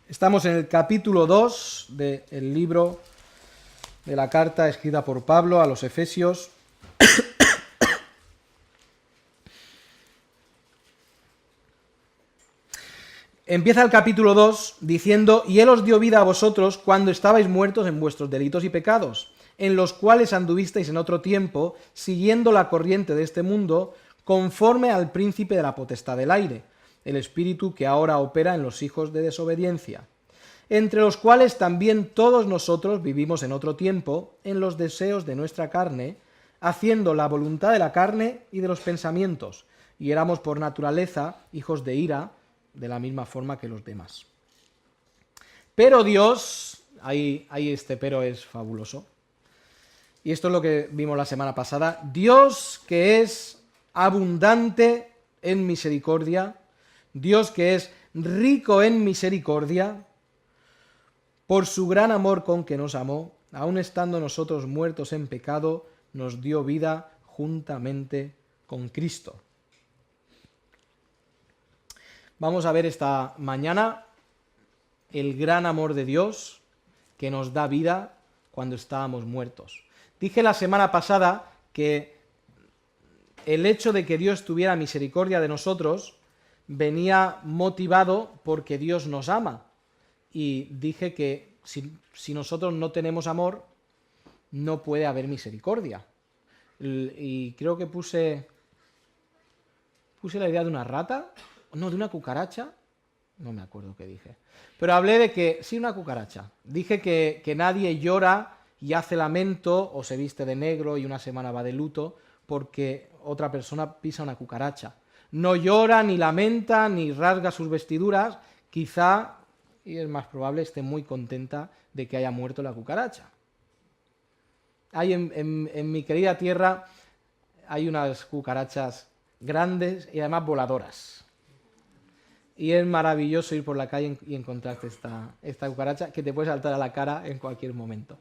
Estamos en el capítulo 2 del libro de la carta escrita por Pablo a los Efesios. Empieza el capítulo 2 diciendo: y Él os dio vida a vosotros cuando estabais muertos en vuestros delitos y pecados, en los cuales anduvisteis en otro tiempo, siguiendo la corriente de este mundo, conforme al príncipe de la potestad del aire, el espíritu que ahora opera en los hijos de desobediencia, entre los cuales también todos nosotros vivimos en otro tiempo, en los deseos de nuestra carne, haciendo la voluntad de la carne y de los pensamientos, y éramos por naturaleza hijos de ira, de la misma forma que los demás. Pero Dios, ahí este pero es fabuloso, y esto es lo que vimos la semana pasada: Dios que es abundante en misericordia, Dios que es rico en misericordia, por su gran amor con que nos amó, aun estando nosotros muertos en pecado, nos dio vida juntamente con Cristo. Vamos a ver esta mañana el gran amor de Dios que nos da vida cuando estábamos muertos. Dije la semana pasada que el hecho de que Dios tuviera misericordia de nosotros venía motivado porque Dios nos ama. Y dije que si nosotros no tenemos amor, no puede haber misericordia. Y creo que puse la idea de una rata, no, de una cucaracha, no me acuerdo qué dije. Pero hablé de que, sí, una cucaracha. Dije que nadie llora y hace lamento o se viste de negro y una semana va de luto porque otra persona pisa una cucaracha. No llora, ni lamenta, ni rasga sus vestiduras, quizá, y es más probable, esté muy contenta de que haya muerto la cucaracha. Hay en mi querida tierra hay unas cucarachas grandes y además voladoras. Y es maravilloso ir por la calle y encontrarte esta cucaracha que te puede saltar a la cara en cualquier momento.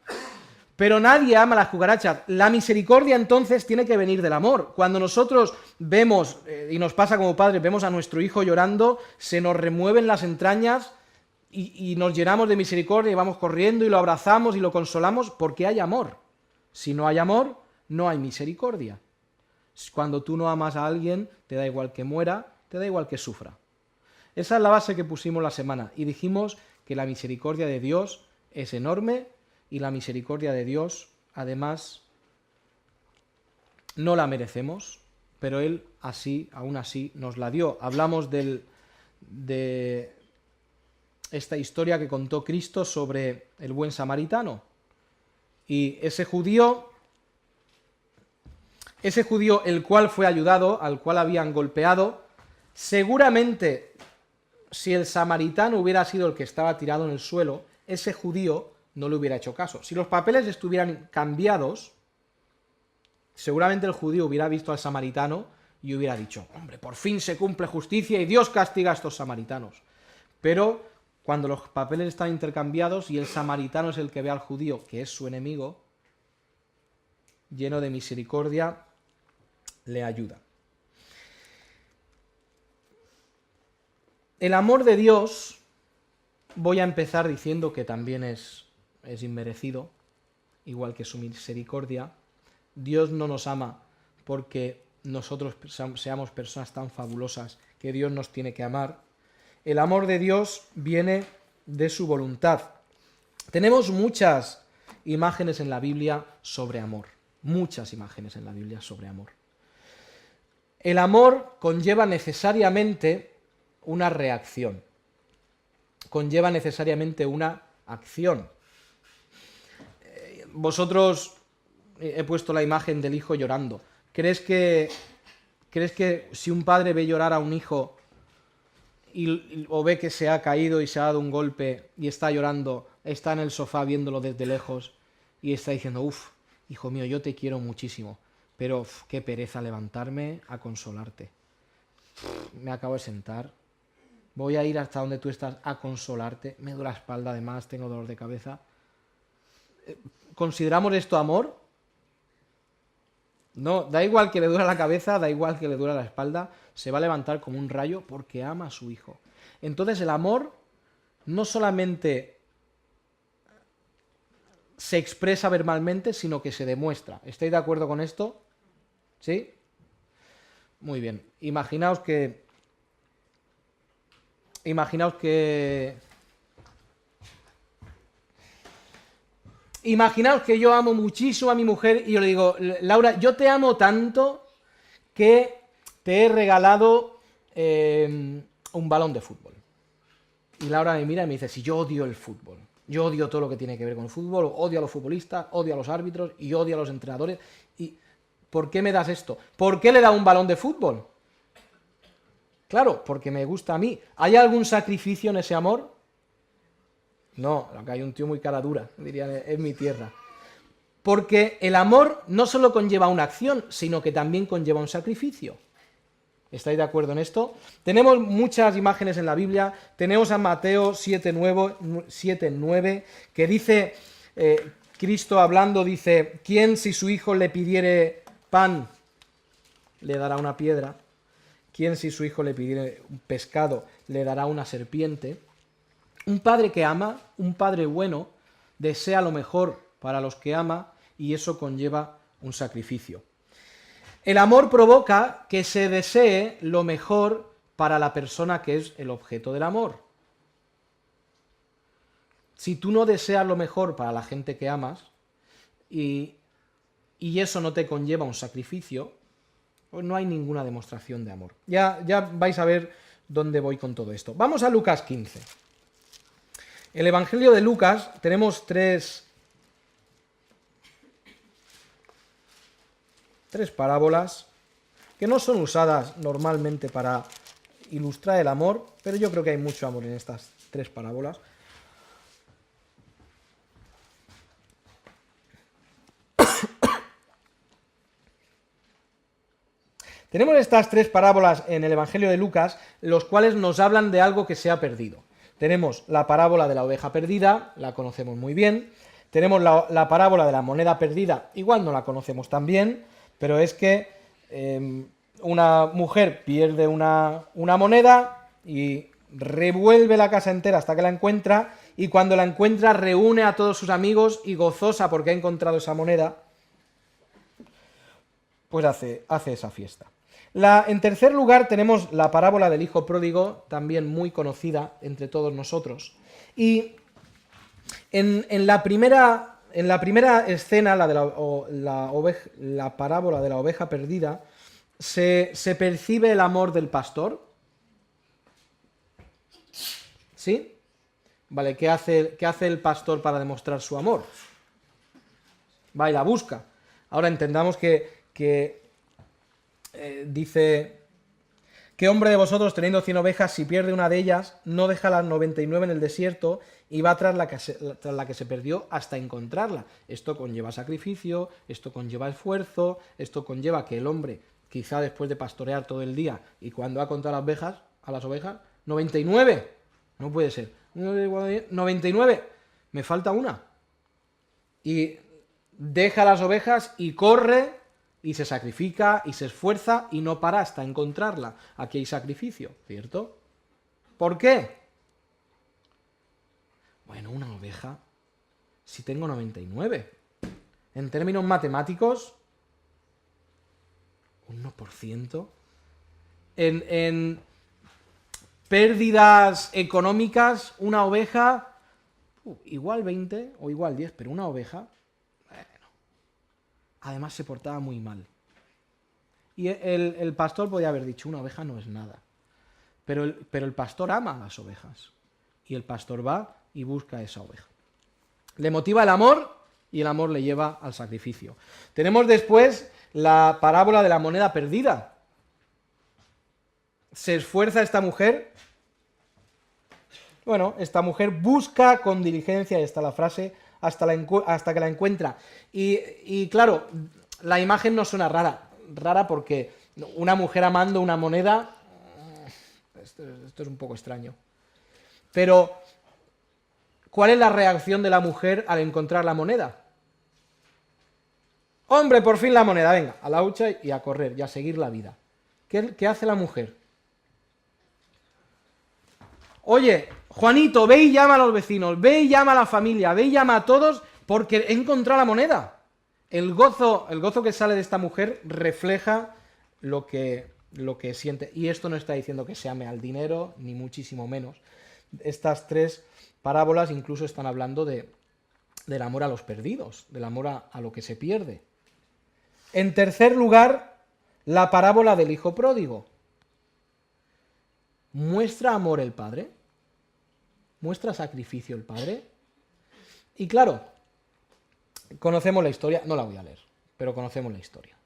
Pero nadie ama las cucarachas. La misericordia entonces tiene que venir del amor. Cuando nosotros vemos, y nos pasa como padres, vemos a nuestro hijo llorando, se nos remueven las entrañas y nos llenamos de misericordia y vamos corriendo y lo abrazamos y lo consolamos porque hay amor. Si no hay amor, no hay misericordia. Cuando tú no amas a alguien, te da igual que muera, te da igual que sufra. Esa es la base que pusimos la semana y dijimos que la misericordia de Dios es enorme y la misericordia de Dios, además, no la merecemos, pero Él aún así nos la dio. Hablamos de esta historia que contó Cristo sobre el buen samaritano. Y ese judío el cual fue ayudado, al cual habían golpeado, seguramente si el samaritano hubiera sido el que estaba tirado en el suelo, ese judío no le hubiera hecho caso. Si los papeles estuvieran cambiados, seguramente el judío hubiera visto al samaritano y hubiera dicho: hombre, por fin se cumple justicia y Dios castiga a estos samaritanos. Pero cuando los papeles están intercambiados y el samaritano es el que ve al judío, que es su enemigo, lleno de misericordia, le ayuda. El amor de Dios, voy a empezar diciendo que también es inmerecido, igual que su misericordia. Dios no nos ama porque nosotros seamos personas tan fabulosas que Dios nos tiene que amar. El amor de Dios viene de su voluntad. Tenemos muchas imágenes en la Biblia sobre amor. Muchas imágenes en la Biblia sobre amor. El amor conlleva necesariamente una reacción. Conlleva necesariamente una acción. Vosotros, he puesto la imagen del hijo llorando. ¿Crees que si un padre ve llorar a un hijo o ve que se ha caído y se ha dado un golpe y está llorando, está en el sofá viéndolo desde lejos y está diciendo: uff, hijo mío, yo te quiero muchísimo, pero qué pereza levantarme a consolarte? Me acabo de sentar, voy a ir hasta donde tú estás a consolarte, me duele la espalda, además tengo dolor de cabeza. ¿Consideramos esto amor? No, da igual que le duela la cabeza, da igual que le duela la espalda, se va a levantar como un rayo porque ama a su hijo. Entonces el amor no solamente se expresa verbalmente, sino que se demuestra. ¿Estáis de acuerdo con esto? ¿Sí? Muy bien. Imaginaos que yo amo muchísimo a mi mujer y yo le digo, Laura, yo te amo tanto que te he regalado un balón de fútbol. Y Laura me mira y me dice, si yo odio el fútbol, yo odio todo lo que tiene que ver con el fútbol, odio a los futbolistas, odio a los árbitros y odio a los entrenadores. ¿Y por qué me das esto? ¿Por qué le da un balón de fútbol? Claro, porque me gusta a mí. ¿Hay algún sacrificio en ese amor? No, acá hay un tío muy cara dura, dirían en mi tierra. Porque el amor no solo conlleva una acción, sino que también conlleva un sacrificio. ¿Estáis de acuerdo en esto? Tenemos muchas imágenes en la Biblia. Tenemos a Mateo 7:9, que dice, Cristo hablando, dice, ¿quién si su hijo le pidiere pan, le dará una piedra? ¿Quién si su hijo le pidiere un pescado, le dará una serpiente? Un padre que ama, un padre bueno, desea lo mejor para los que ama y eso conlleva un sacrificio. El amor provoca que se desee lo mejor para la persona que es el objeto del amor. Si tú no deseas lo mejor para la gente que amas y eso no te conlleva un sacrificio, pues no hay ninguna demostración de amor. Ya vais a ver dónde voy con todo esto. Vamos a Lucas 15. El Evangelio de Lucas, tenemos tres parábolas que no son usadas normalmente para ilustrar el amor, pero yo creo que hay mucho amor en estas tres parábolas. Tenemos estas tres parábolas en el Evangelio de Lucas, los cuales nos hablan de algo que se ha perdido. Tenemos la parábola de la oveja perdida, la conocemos muy bien. Tenemos la parábola de la moneda perdida, igual no la conocemos tan bien, pero es que una mujer pierde una moneda y revuelve la casa entera hasta que la encuentra, y cuando la encuentra reúne a todos sus amigos y gozosa porque ha encontrado esa moneda, pues hace esa fiesta. En tercer lugar tenemos la parábola del hijo pródigo, también muy conocida entre todos nosotros. Y en la primera escena, la de la parábola de la oveja perdida, se percibe el amor del pastor. ¿Sí? Vale, ¿qué hace el pastor para demostrar su amor? Va y la busca. Ahora entendamos que dice, ¿qué hombre de vosotros teniendo 100 ovejas, si pierde una de ellas, no deja las 99 en el desierto y va tras la que se perdió hasta encontrarla? Esto conlleva sacrificio, esto conlleva esfuerzo, esto conlleva que el hombre, quizá después de pastorear todo el día y cuando ha contado a las ovejas, 99, no puede ser, 99, me falta una. Y deja las ovejas y corre y se sacrifica y se esfuerza y no para hasta encontrarla. Aquí hay sacrificio, ¿cierto? ¿Por qué? Bueno, una oveja, si tengo 99. En términos matemáticos, un 1%. En pérdidas económicas, una oveja, igual 20 o igual 10, pero una oveja, además se portaba muy mal. Y el pastor podía haber dicho, una oveja no es nada. Pero el pastor ama a las ovejas. Y el pastor va y busca a esa oveja. Le motiva el amor y el amor le lleva al sacrificio. Tenemos después la parábola de la moneda perdida. Se esfuerza esta mujer. Bueno, esta mujer busca con diligencia, y está la frase, hasta que la encuentra. Y claro, la imagen no suena rara porque una mujer amando una moneda, esto es un poco extraño. Pero, ¿cuál es la reacción de la mujer al encontrar la moneda? Hombre, por fin la moneda, venga, a la hucha y a correr y a seguir la vida. ¿Qué hace la mujer? Oye, Juanito, ve y llama a los vecinos, ve y llama a la familia, ve y llama a todos porque he encontrado la moneda. El gozo que sale de esta mujer refleja lo que siente. Y esto no está diciendo que se ame al dinero, ni muchísimo menos. Estas tres parábolas incluso están hablando del amor a los perdidos, del amor a lo que se pierde. En tercer lugar, la parábola del hijo pródigo. ¿Muestra amor el padre? ¿Muestra sacrificio el padre? Y claro, conocemos la historia, no la voy a leer, pero conocemos la historia.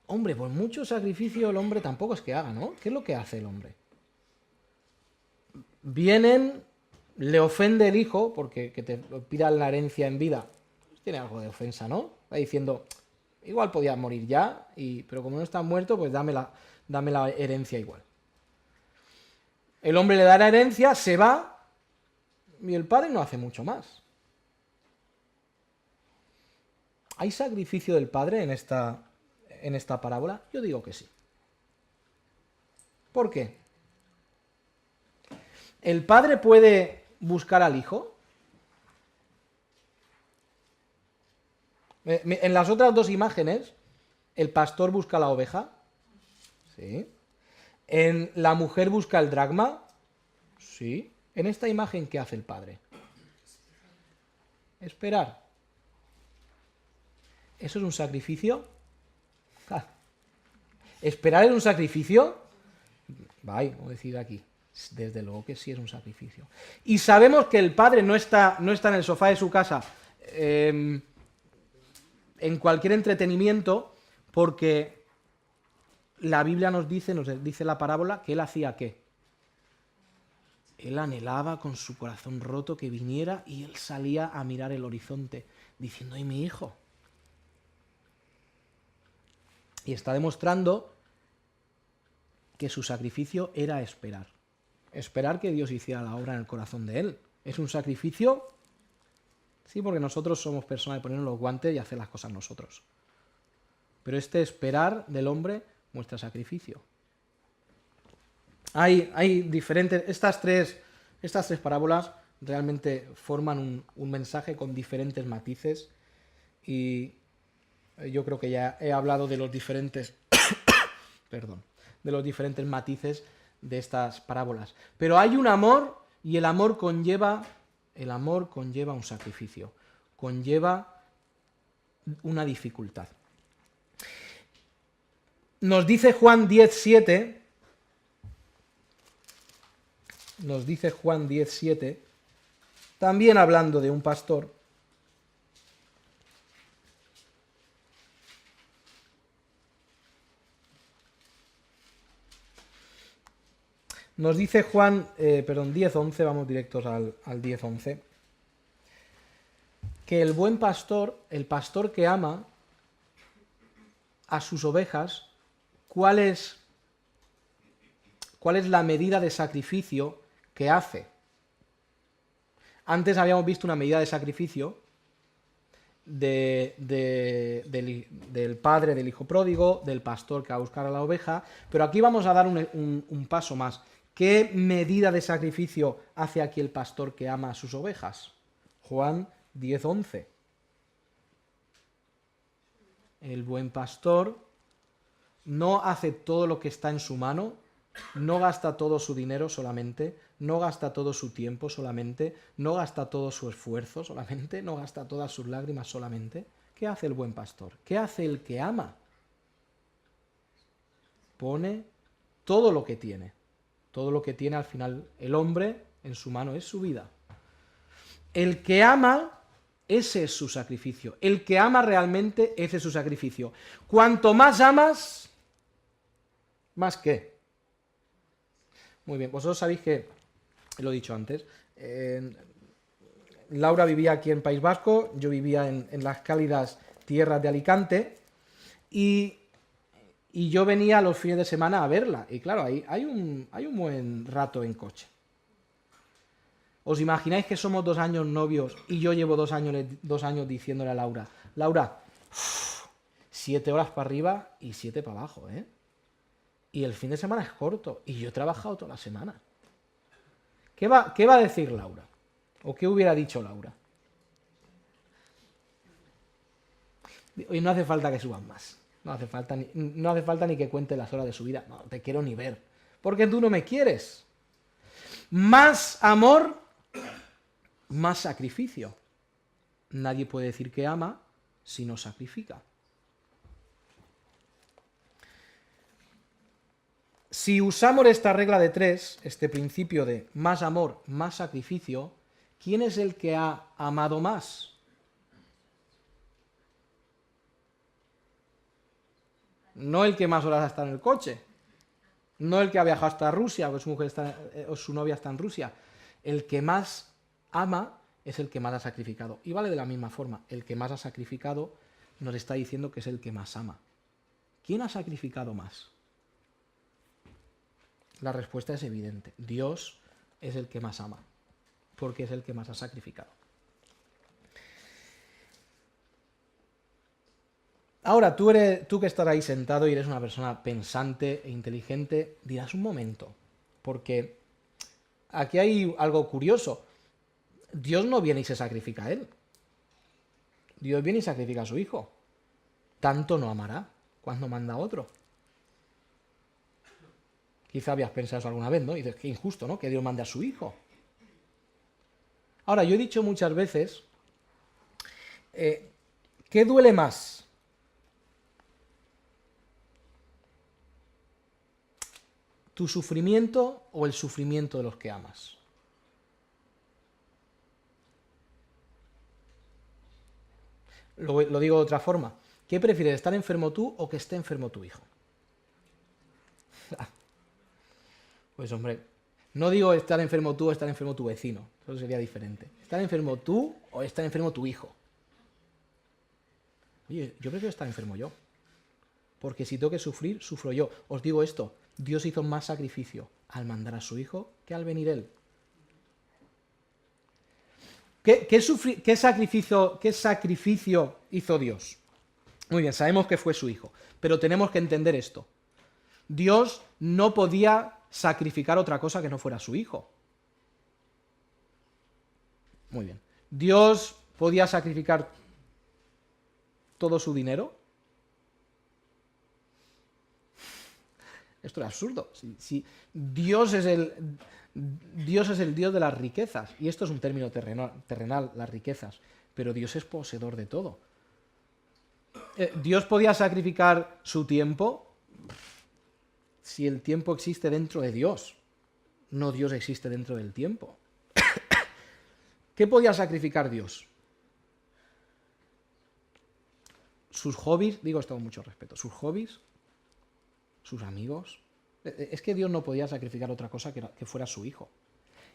Hombre, pues mucho sacrificio el hombre tampoco es que haga, ¿no? ¿Qué es lo que hace el hombre? Vienen, le ofende el hijo, porque que te pidan la herencia en vida, pues tiene algo de ofensa, ¿no? Va diciendo, igual podías morir ya, pero como no estás muerto, pues dame la herencia igual. El hombre le da la herencia, se va, y el padre no hace mucho más. ¿Hay sacrificio del padre en esta parábola? Yo digo que sí. ¿Por qué? ¿El padre puede buscar al hijo? En las otras dos imágenes, el pastor busca a la oveja. Sí. ¿En la mujer busca el dracma? Sí. En esta imagen, ¿qué hace el padre? Esperar. ¿Eso es un sacrificio? Ja. ¿Esperar es un sacrificio? Vamos a decir aquí. Desde luego que sí es un sacrificio. Y sabemos que el padre no está en el sofá de su casa en cualquier entretenimiento, porque la Biblia nos dice la parábola que él hacía ¿qué? Él anhelaba con su corazón roto que viniera y él salía a mirar el horizonte diciendo, ¡ay, mi hijo! Y está demostrando que su sacrificio era esperar. Esperar que Dios hiciera la obra en el corazón de él. ¿Es un sacrificio? Sí, porque nosotros somos personas de ponernos los guantes y hacer las cosas nosotros. Pero este esperar del hombre muestra sacrificio. Hay diferentes... Estas tres parábolas realmente forman un mensaje con diferentes matices y yo creo que ya he hablado de los diferentes... perdón, de los diferentes matices de estas parábolas. Pero hay un amor y el amor conlleva un sacrificio, conlleva una dificultad. Nos dice Juan 10:7, también hablando de un pastor. Nos dice Juan, 10:11, vamos directos al 10:11, que el buen pastor, el pastor que ama a sus ovejas, ¿cuál es la medida de sacrificio que hace? Antes habíamos visto una medida de sacrificio del padre del hijo pródigo, del pastor que va a buscar a la oveja, pero aquí vamos a dar un paso más. ¿Qué medida de sacrificio hace aquí el pastor que ama a sus ovejas? Juan 10:11. El buen pastor no hace todo lo que está en su mano, no gasta todo su dinero solamente, no gasta todo su tiempo solamente, no gasta todo su esfuerzo solamente, no gasta todas sus lágrimas solamente. ¿Qué hace el buen pastor? ¿Qué hace el que ama? Pone todo lo que tiene. Todo lo que tiene al final el hombre en su mano es su vida. El que ama, ese es su sacrificio. El que ama realmente, ese es su sacrificio. Cuanto más amas, ¿más qué? Muy bien, vosotros sabéis que, lo he dicho antes, Laura vivía aquí en País Vasco, yo vivía en las cálidas tierras de Alicante, y yo venía los fines de semana a verla, y claro, ahí hay un buen rato en coche. ¿Os imagináis que somos 2 años novios y yo llevo 2 años diciéndole a Laura, 7 horas para arriba y 7 para abajo, ¿eh? y el fin de semana es corto, y yo he trabajado toda la semana. ¿Qué va a decir Laura? ¿O qué hubiera dicho Laura? Y no hace falta que suban más. No hace falta ni que cuente las horas de su vida. No te quiero ni ver. Porque tú no me quieres. Más amor, más sacrificio. Nadie puede decir que ama si no sacrifica. Si usamos esta regla de 3, este principio de más amor, más sacrificio, ¿quién es el que ha amado más? No el que más horas ha estado en el coche, no el que ha viajado hasta Rusia, o su novia está en Rusia. El que más ama es el que más ha sacrificado. Y vale de la misma forma, el que más ha sacrificado nos está diciendo que es el que más ama. ¿Quién ha sacrificado más? La respuesta es evidente. Dios es el que más ama, porque es el que más ha sacrificado. Ahora, tú que estás ahí sentado y eres una persona pensante e inteligente, dirás un momento, porque aquí hay algo curioso. Dios no viene y se sacrifica a él. Dios viene y sacrifica a su hijo. Tanto no amará cuando manda a otro. Quizá habías pensado eso alguna vez, ¿no? Y dices, qué injusto, ¿no? Que Dios mande a su hijo. Ahora, yo he dicho muchas veces, ¿qué duele más? ¿Tu sufrimiento o el sufrimiento de los que amas? Lo digo de otra forma. ¿Qué prefieres, estar enfermo tú o que esté enfermo tu hijo? Pues hombre, no digo estar enfermo tú o estar enfermo tu vecino. Eso sería diferente. ¿Estar enfermo tú o estar enfermo tu hijo? Oye, yo prefiero estar enfermo yo. Porque si tengo que sufrir, sufro yo. Os digo esto, Dios hizo más sacrificio al mandar a su hijo que al venir él. ¿Qué sacrificio hizo Dios? Muy bien, sabemos que fue su hijo, pero tenemos que entender esto. Dios no podía sacrificar otra cosa que no fuera su hijo. Muy bien. ¿Dios podía sacrificar todo su dinero? Esto es absurdo. Si Dios es el Dios de las riquezas, y esto es un término terrenal, las riquezas, pero Dios es poseedor de todo. ¿Dios podía sacrificar su tiempo? Si el tiempo existe dentro de Dios, no Dios existe dentro del tiempo. ¿Qué podía sacrificar Dios? Sus hobbies, digo esto con mucho respeto, sus hobbies, sus amigos. Es que Dios no podía sacrificar otra cosa que fuera su hijo.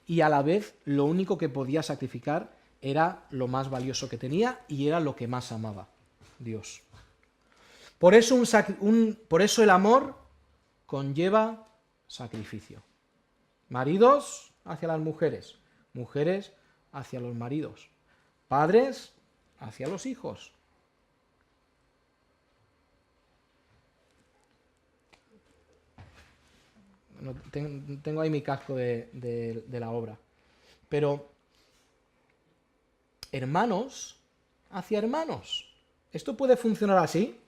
Y a la vez, lo único que podía sacrificar era lo más valioso que tenía y era lo que más amaba, Dios. Por eso, por eso el amor conlleva sacrificio. Maridos hacia las mujeres, mujeres hacia los maridos, padres hacia los hijos. No, tengo ahí mi casco de la obra. Pero hermanos hacia hermanos. ¿Esto puede funcionar así?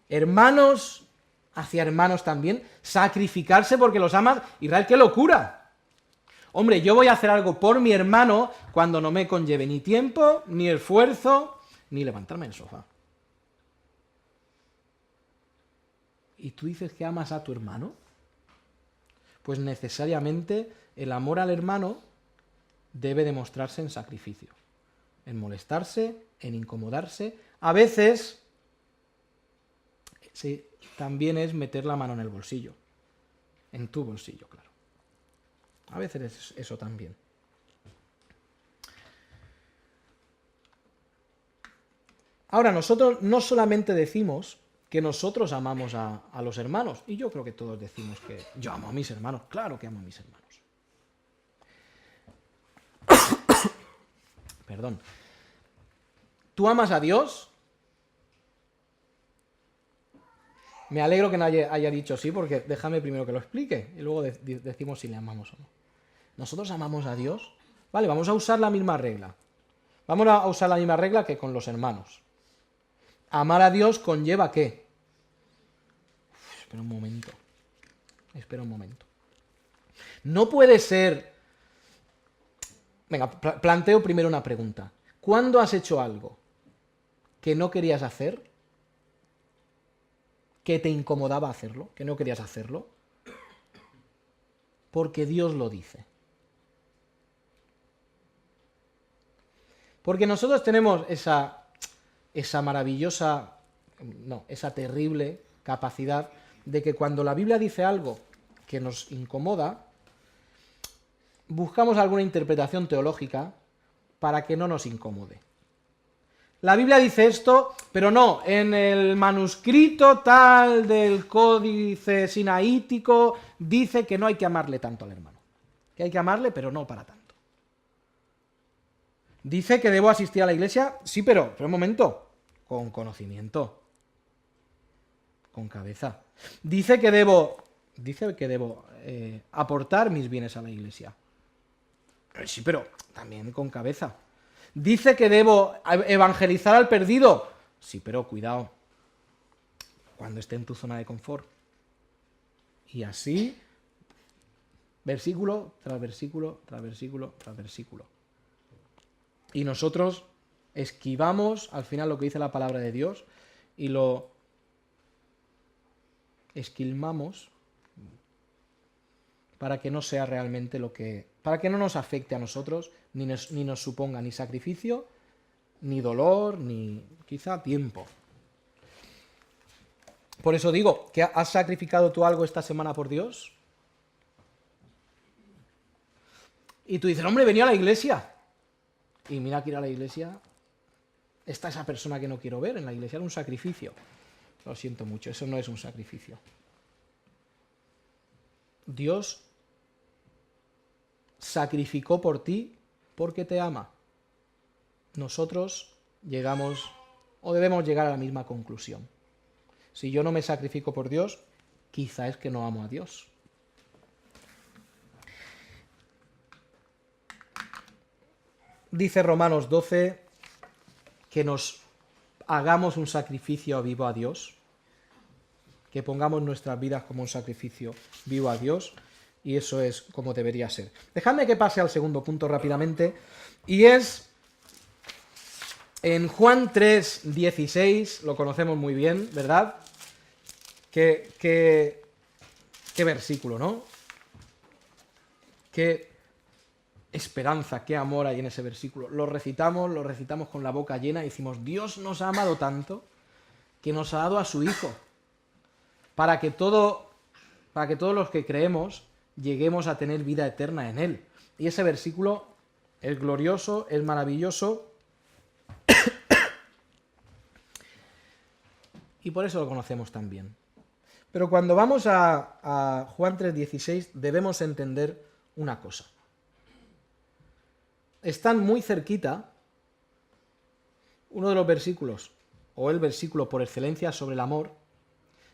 Hermanos hacia hermanos también. Sacrificarse porque los amas. Israel, ¡qué locura! Hombre, yo voy a hacer algo por mi hermano cuando no me conlleve ni tiempo, ni esfuerzo, ni levantarme del sofá. ¿Y tú dices que amas a tu hermano? Pues necesariamente el amor al hermano debe demostrarse en sacrificio, en molestarse, en incomodarse. A veces sí, también es meter la mano en el bolsillo, en tu bolsillo, claro. A veces es eso también. Ahora, nosotros no solamente decimos que nosotros amamos a los hermanos, y yo creo que todos decimos que yo amo a mis hermanos, claro que amo a mis hermanos. Perdón. ¿Tú amas a Dios? Me alegro que no haya dicho sí, porque déjame primero que lo explique y luego decimos si le amamos o no. ¿Nosotros amamos a Dios? Vale, vamos a usar la misma regla. Vamos a usar la misma regla que con los hermanos. Amar a Dios conlleva ¿qué? Espera un momento. Espera un momento. No puede ser... Venga, planteo primero una pregunta. ¿Cuándo has hecho algo que no querías hacer? ¿Que te incomodaba hacerlo? ¿Que no querías hacerlo? Porque Dios lo dice. Porque nosotros tenemos esa maravillosa, no, esa terrible capacidad de que cuando la Biblia dice algo que nos incomoda, buscamos alguna interpretación teológica para que no nos incomode. La Biblia dice esto, pero no, en el manuscrito tal del códice sinaítico dice que no hay que amarle tanto al hermano. Que hay que amarle, pero no para tanto. Dice que debo asistir a la iglesia, sí, pero un momento, con conocimiento, con cabeza. Dice que debo aportar mis bienes a la iglesia. Sí, pero también con cabeza. Dice que debo evangelizar al perdido. Sí, pero cuidado, cuando esté en tu zona de confort. Y así, versículo tras versículo, tras versículo, tras versículo. Y nosotros esquivamos al final lo que dice la palabra de Dios y lo esquilmamos para que no sea realmente lo que... para que no nos afecte a nosotros, ni nos suponga ni sacrificio, ni dolor, ni quizá tiempo. Por eso digo, ¿que has sacrificado tú algo esta semana por Dios? Y tú dices, hombre, venía a la iglesia. Y mira que ir a la iglesia, está esa persona que no quiero ver en la iglesia, era un sacrificio. Lo siento mucho, eso no es un sacrificio. Dios sacrificó por ti porque te ama. Nosotros llegamos, o debemos llegar a la misma conclusión. Si yo no me sacrifico por Dios, quizá es que no amo a Dios. Dice Romanos 12 que nos hagamos un sacrificio vivo a Dios, que pongamos nuestras vidas como un sacrificio vivo a Dios, y eso es como debería ser. Dejadme que pase al segundo punto rápidamente, y es en Juan 3:16, lo conocemos muy bien, ¿verdad? Qué versículo, ¿no? Qué esperanza, qué amor hay en ese versículo. Lo recitamos con la boca llena y decimos, Dios nos ha amado tanto que nos ha dado a su Hijo para que todos los que creemos lleguemos a tener vida eterna en Él. Y ese versículo es glorioso, es maravilloso y por eso lo conocemos tan bien. Pero cuando vamos a Juan 3:16 debemos entender una cosa. Están muy cerquita uno de los versículos, o el versículo por excelencia sobre el amor,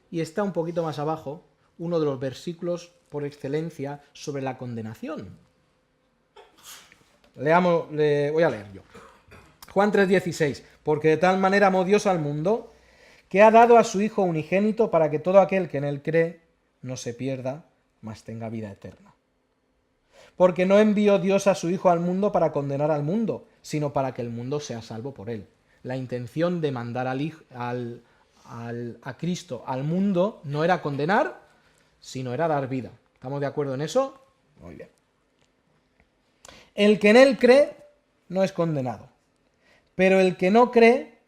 y está un poquito más abajo uno de los versículos por excelencia sobre la condenación. Voy a leer yo. Juan 3:16, porque de tal manera amó Dios al mundo, que ha dado a su Hijo unigénito para que todo aquel que en él cree no se pierda, mas tenga vida eterna. Porque no envió Dios a su Hijo al mundo para condenar al mundo, sino para que el mundo sea salvo por él. La intención de mandar a Cristo al mundo no era condenar, sino era dar vida. ¿Estamos de acuerdo en eso? Muy bien. El que en él cree no es condenado, pero el que no cree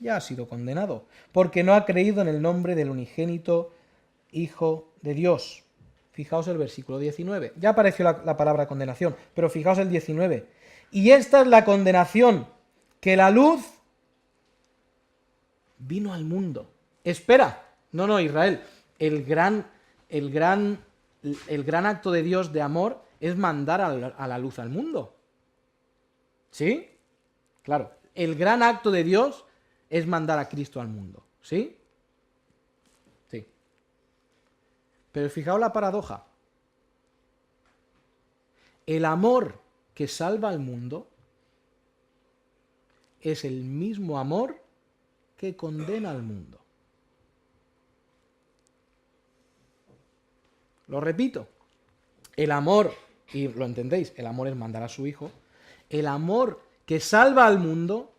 ya ha sido condenado, porque no ha creído en el nombre del unigénito Hijo de Dios. Fijaos el versículo 19. Ya apareció la palabra condenación, pero fijaos el 19. Y esta es la condenación, que la luz vino al mundo. Espera, no, Israel. El gran acto de Dios de amor es mandar a la luz al mundo. ¿Sí? Claro, el gran acto de Dios es mandar a Cristo al mundo. ¿Sí? Sí. Pero fijaos la paradoja. El amor que salva al mundo es el mismo amor que condena al mundo. Lo repito, el amor, y lo entendéis, el amor es mandar a su hijo, el amor que salva al mundo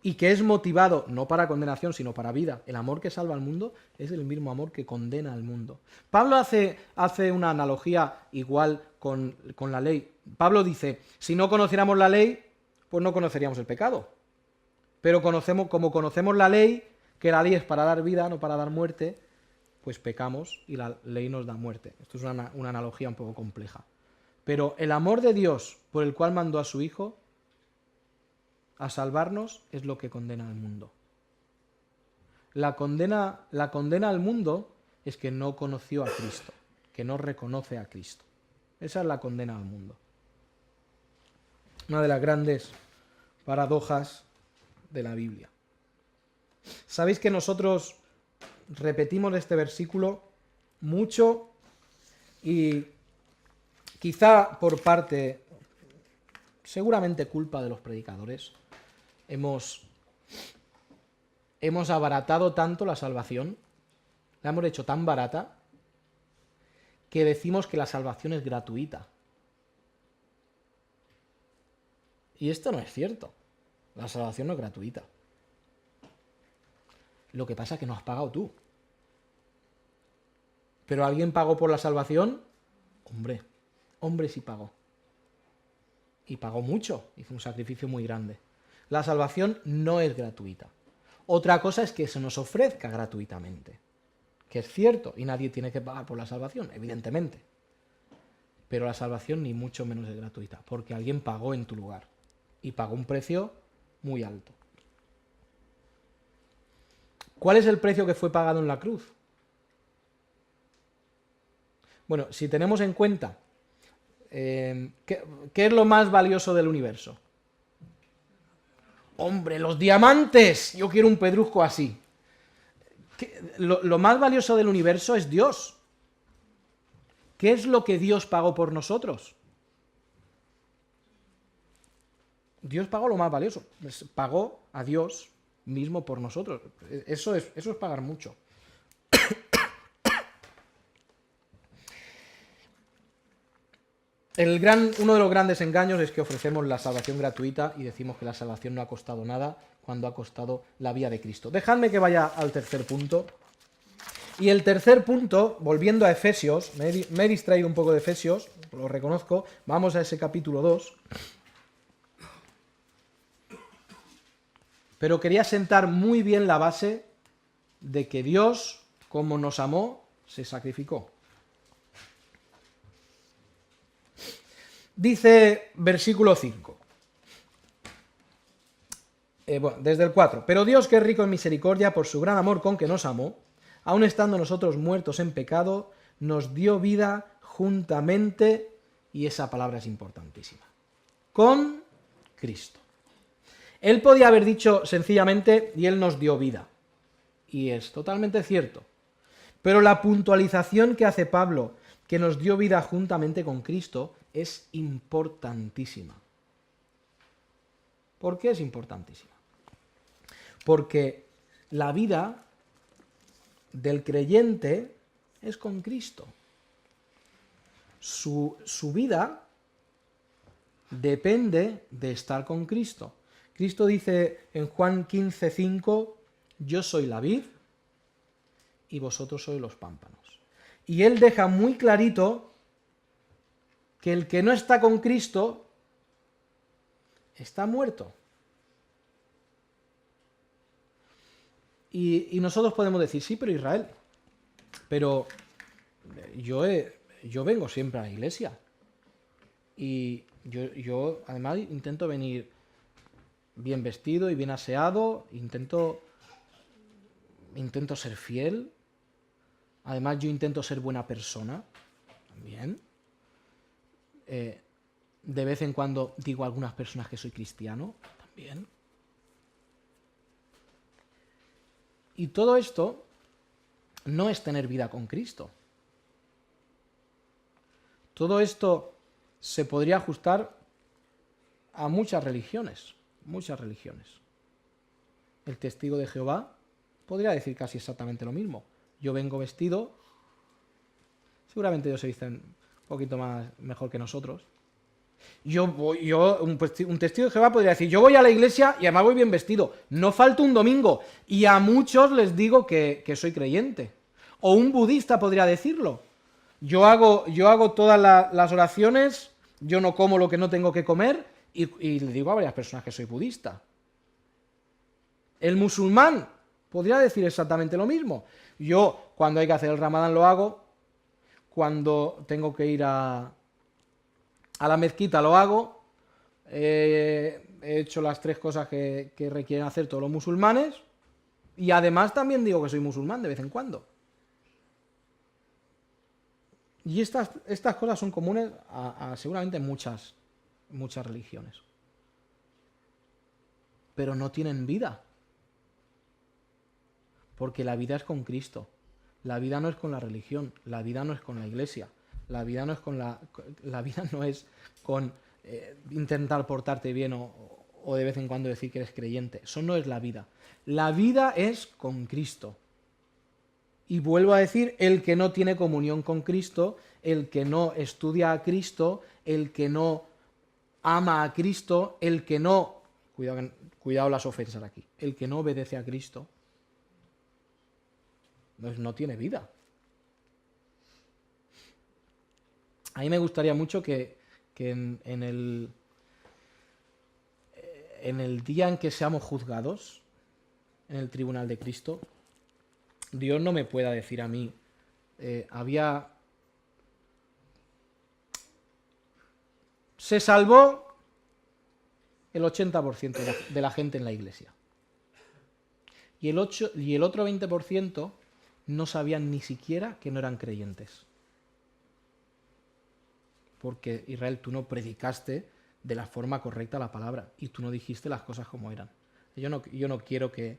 y que es motivado no para condenación, sino para vida, el amor que salva al mundo es el mismo amor que condena al mundo. Pablo hace una analogía igual con la ley. Pablo dice, si no conociéramos la ley, pues no conoceríamos el pecado. Pero como conocemos la ley, que la ley es para dar vida, no para dar muerte, pues pecamos y la ley nos da muerte. Esto es una analogía un poco compleja. Pero el amor de Dios por el cual mandó a su Hijo a salvarnos es lo que condena al mundo. La condena al mundo es que no conoció a Cristo, que no reconoce a Cristo. Esa es la condena al mundo. Una de las grandes paradojas de la Biblia. Sabéis que nosotros repetimos este versículo mucho y quizá por parte, seguramente culpa de los predicadores, hemos abaratado tanto la salvación, la hemos hecho tan barata, que decimos que la salvación es gratuita. Y esto no es cierto. La salvación no es gratuita. Lo que pasa es que no has pagado tú. ¿Pero alguien pagó por la salvación? Hombre sí pagó. Y pagó mucho, hizo un sacrificio muy grande. La salvación no es gratuita. Otra cosa es que se nos ofrezca gratuitamente, que es cierto, y nadie tiene que pagar por la salvación, evidentemente. Pero la salvación ni mucho menos es gratuita, porque alguien pagó en tu lugar, y pagó un precio muy alto. ¿Cuál es el precio que fue pagado en la cruz? Bueno, si tenemos en cuenta ¿qué es lo más valioso del universo? ¡Hombre, los diamantes! Yo quiero un pedrusco así. Lo más valioso del universo es Dios. ¿Qué es lo que Dios pagó por nosotros? Dios pagó lo más valioso. Pagó a Dios mismo por nosotros. Eso es pagar mucho. Uno de los grandes engaños es que ofrecemos la salvación gratuita y decimos que la salvación no ha costado nada cuando ha costado la vida de Cristo. Dejadme que vaya al tercer punto. Y el tercer punto, volviendo a Efesios, me he distraído un poco de Efesios, lo reconozco, vamos a ese capítulo 2. Pero quería sentar muy bien la base de que Dios, como nos amó, se sacrificó. Dice versículo 5. Desde el 4. Pero Dios, que es rico en misericordia, por su gran amor con que nos amó, aun estando nosotros muertos en pecado, nos dio vida juntamente, y esa palabra es importantísima, con Cristo. Él podía haber dicho sencillamente, y Él nos dio vida. Y es totalmente cierto. Pero la puntualización que hace Pablo, que nos dio vida juntamente con Cristo, es importantísima. ¿Por qué es importantísima? Porque la vida del creyente es con Cristo. Su vida depende de estar con Cristo. Cristo dice en Juan 15:5, yo soy la vid y vosotros sois los pámpanos. Y él deja muy clarito que el que no está con Cristo está muerto. Y nosotros podemos decir, sí, pero Israel, pero yo vengo siempre a la iglesia. Y yo además intento venir bien vestido y bien aseado, intento ser fiel. Además yo intento ser buena persona también. De vez en cuando digo a algunas personas que soy cristiano también. Y todo esto no es tener vida con Cristo. Todo esto se podría ajustar a muchas religiones, muchas religiones. El testigo de Jehová podría decir casi exactamente lo mismo. Yo vengo vestido, seguramente ellos se visten un poquito más mejor que nosotros. Un testigo de Jehová podría decir, yo voy a la iglesia y además voy bien vestido, no falto un domingo, y a muchos les digo que soy creyente. O un budista podría decirlo. Yo hago todas las oraciones, yo no como lo que no tengo que comer, y le digo a varias personas que soy budista. El musulmán podría decir exactamente lo mismo. Yo, cuando hay que hacer el Ramadán, lo hago. Cuando tengo que ir a la mezquita, lo hago. He hecho las 3 cosas que requieren hacer todos los musulmanes. Y además también digo que soy musulmán de vez en cuando. Y estas cosas son comunes a seguramente muchas religiones. Pero no tienen vida. Porque la vida es con Cristo. La vida no es con la religión. La vida no es con la iglesia. La vida no es con la vida no es con intentar portarte bien o de vez en cuando decir que eres creyente. Eso no es la vida. La vida es con Cristo. Y vuelvo a decir, el que no tiene comunión con Cristo, el que no estudia a Cristo, el que no ama a Cristo, el que no, cuidado las ofensas aquí, el que no obedece a Cristo, pues no tiene vida. A mí me gustaría mucho que en el día en que seamos juzgados, en el tribunal de Cristo, Dios no me pueda decir a mí, se salvó el 80% de la gente en la iglesia. Y el otro 20% no sabían ni siquiera que no eran creyentes. Porque, Israel, tú no predicaste de la forma correcta la palabra y tú no dijiste las cosas como eran. Yo no quiero que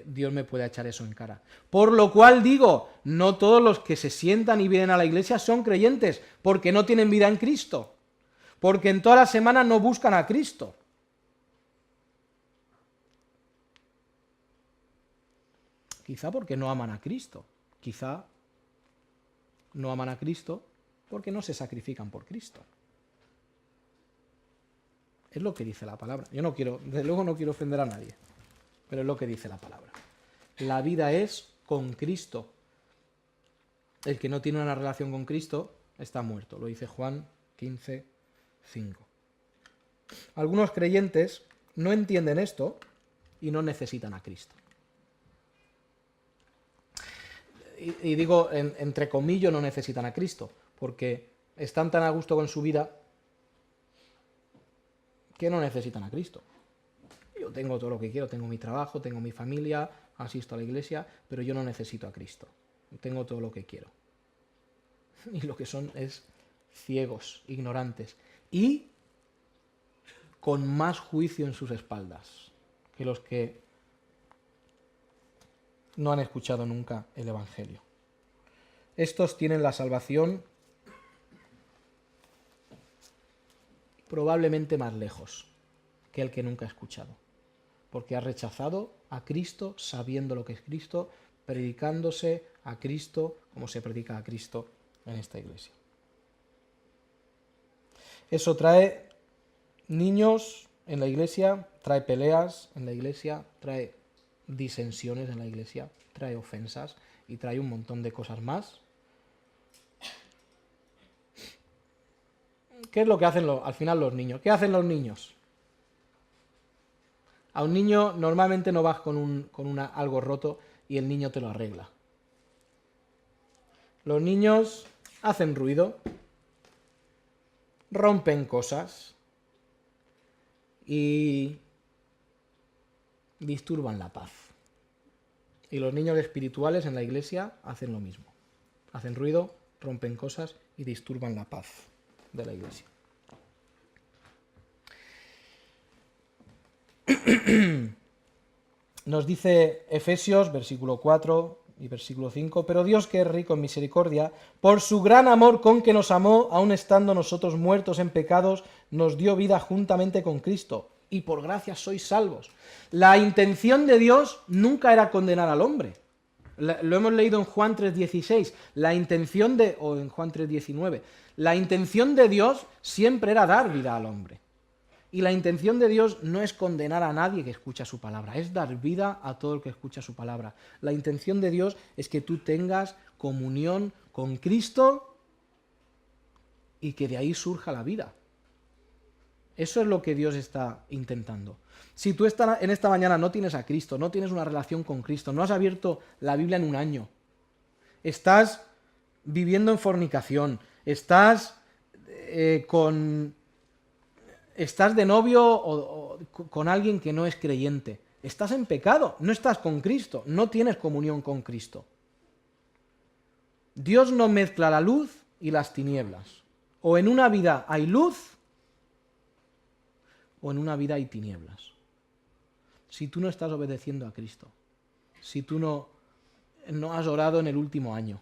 Dios me pueda echar eso en cara. Por lo cual digo, no todos los que se sientan y vienen a la iglesia son creyentes, porque no tienen vida en Cristo. Porque en toda la semana no buscan a Cristo. Quizá porque no aman a Cristo. Quizá no aman a Cristo porque no se sacrifican por Cristo. Es lo que dice la palabra. Yo desde luego no quiero ofender a nadie, pero es lo que dice la palabra. La vida es con Cristo. El que no tiene una relación con Cristo está muerto. Lo dice Juan 15:5. Algunos creyentes no entienden esto y no necesitan a Cristo. Y digo, entre comillas, no necesitan a Cristo, porque están tan a gusto con su vida que no necesitan a Cristo. Yo tengo todo lo que quiero, tengo mi trabajo, tengo mi familia, asisto a la iglesia, pero yo no necesito a Cristo. Tengo todo lo que quiero. Y lo que son es ciegos, ignorantes, y con más juicio en sus espaldas que los que no han escuchado nunca el Evangelio. Estos tienen la salvación probablemente más lejos que el que nunca ha escuchado, porque ha rechazado a Cristo sabiendo lo que es Cristo, predicándose a Cristo como se predica a Cristo en esta iglesia. Eso trae niños en la iglesia, trae peleas en la iglesia, trae disensiones en la iglesia, trae ofensas y trae un montón de cosas más. ¿Qué es lo que hacen al final los niños? ¿Qué hacen los niños? A un niño normalmente no vas con algo roto y el niño te lo arregla. Los niños hacen ruido, rompen cosas y disturban la paz. Y los niños espirituales en la iglesia hacen lo mismo. Hacen ruido, rompen cosas y disturban la paz de la iglesia. Nos dice Efesios, versículo 4, Y versículo 5, pero Dios, que es rico en misericordia, por su gran amor con que nos amó, aun estando nosotros muertos en pecados, nos dio vida juntamente con Cristo, y por gracia sois salvos. La intención de Dios nunca era condenar al hombre. Lo hemos leído en Juan 3:16, o en Juan 3:19. La intención de Dios siempre era dar vida al hombre. Y la intención de Dios no es condenar a nadie que escucha su palabra, es dar vida a todo el que escucha su palabra. La intención de Dios es que tú tengas comunión con Cristo y que de ahí surja la vida. Eso es lo que Dios está intentando. Si tú en esta mañana no tienes a Cristo, no tienes una relación con Cristo, no has abierto la Biblia en un año, estás viviendo en fornicación, estás de novio o con alguien que no es creyente, estás en pecado, no estás con Cristo, no tienes comunión con Cristo. Dios no mezcla la luz y las tinieblas. O en una vida hay luz, o en una vida hay tinieblas. Si tú no estás obedeciendo a Cristo, si tú no has orado en el último año,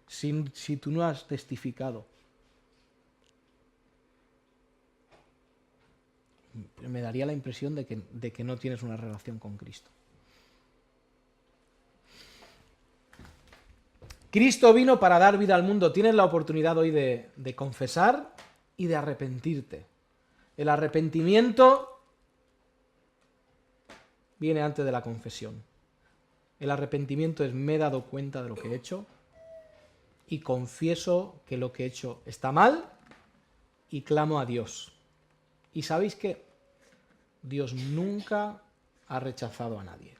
si tú no has testificado, me daría la impresión de que no tienes una relación con Cristo. Cristo vino para dar vida al mundo. Tienes la oportunidad hoy de confesar y de arrepentirte. El arrepentimiento viene antes de la confesión. El arrepentimiento es: me he dado cuenta de lo que he hecho y confieso que lo que he hecho está mal y clamo a Dios. ¿Y sabéis qué? Dios nunca ha rechazado a nadie.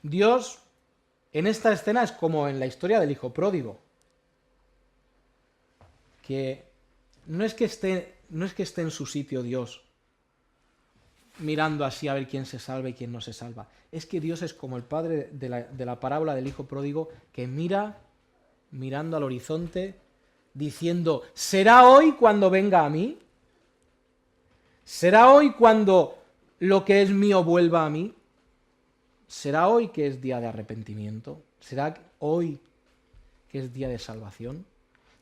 Dios, en esta escena, es como en la historia del hijo pródigo, que no es que esté en su sitio Dios mirando así a ver quién se salva y quién no se salva. Es que Dios es como el padre de la parábola del hijo pródigo, que mirando al horizonte, diciendo: ¿será hoy cuando venga a mí? ¿Será hoy cuando lo que es mío vuelva a mí? ¿Será hoy que es día de arrepentimiento? ¿Será hoy que es día de salvación?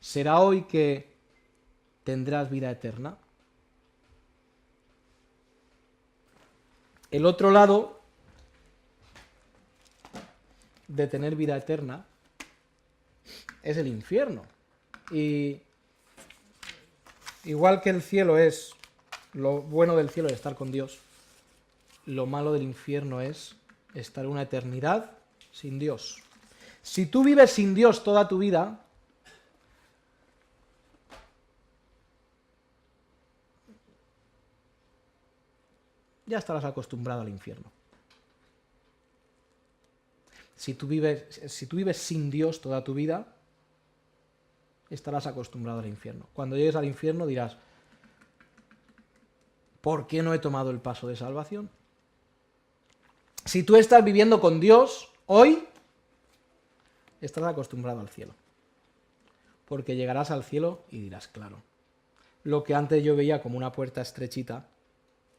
¿Será hoy que tendrás vida eterna? El otro lado de tener vida eterna es el infierno. Y igual que el cielo es, lo bueno del cielo es estar con Dios, lo malo del infierno es estar una eternidad sin Dios. Si tú vives sin Dios toda tu vida, ya estarás acostumbrado al infierno. Si tú vives sin Dios toda tu vida, estarás acostumbrado al infierno. Cuando llegues al infierno dirás: ¿por qué no he tomado el paso de salvación? Si tú estás viviendo con Dios hoy, estarás acostumbrado al cielo. Porque llegarás al cielo y dirás: claro, lo que antes yo veía como una puerta estrechita,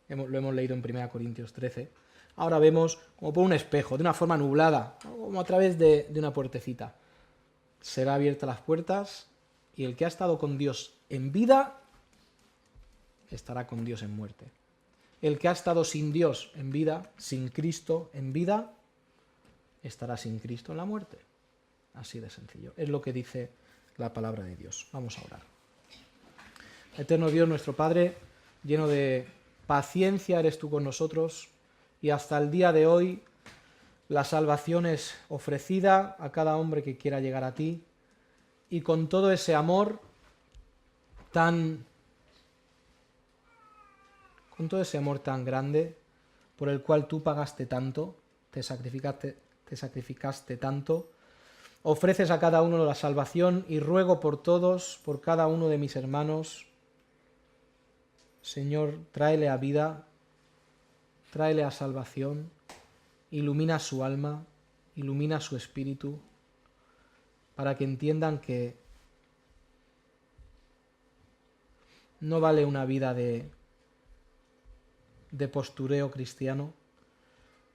lo hemos leído en 1 Corintios 13, ahora vemos como por un espejo, de una forma nublada, como a través de una puertecita. Serán abiertas las puertas y el que ha estado con Dios en vida estará con Dios en muerte. El que ha estado sin Dios en vida, sin Cristo en vida, estará sin Cristo en la muerte. Así de sencillo. Es lo que dice la palabra de Dios. Vamos a orar. Eterno Dios, nuestro Padre, lleno de paciencia eres tú con nosotros, y hasta el día de hoy la salvación es ofrecida a cada hombre que quiera llegar a ti, y con todo ese amor tan grande, por el cual tú pagaste tanto, te sacrificaste tanto, ofreces a cada uno la salvación, y ruego por todos, por cada uno de mis hermanos. Señor, tráele a vida, tráele a salvación, ilumina su alma, ilumina su espíritu, para que entiendan que no vale una vida de postureo cristiano,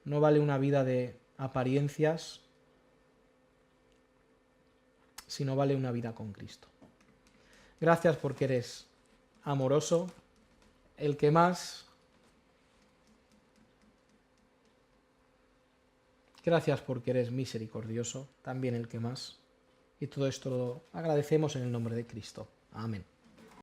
no vale una vida de apariencias, sino vale una vida con Cristo. Gracias porque eres amoroso, el que más. Gracias porque eres misericordioso, también el que más. Y todo esto lo agradecemos en el nombre de Cristo. Amén.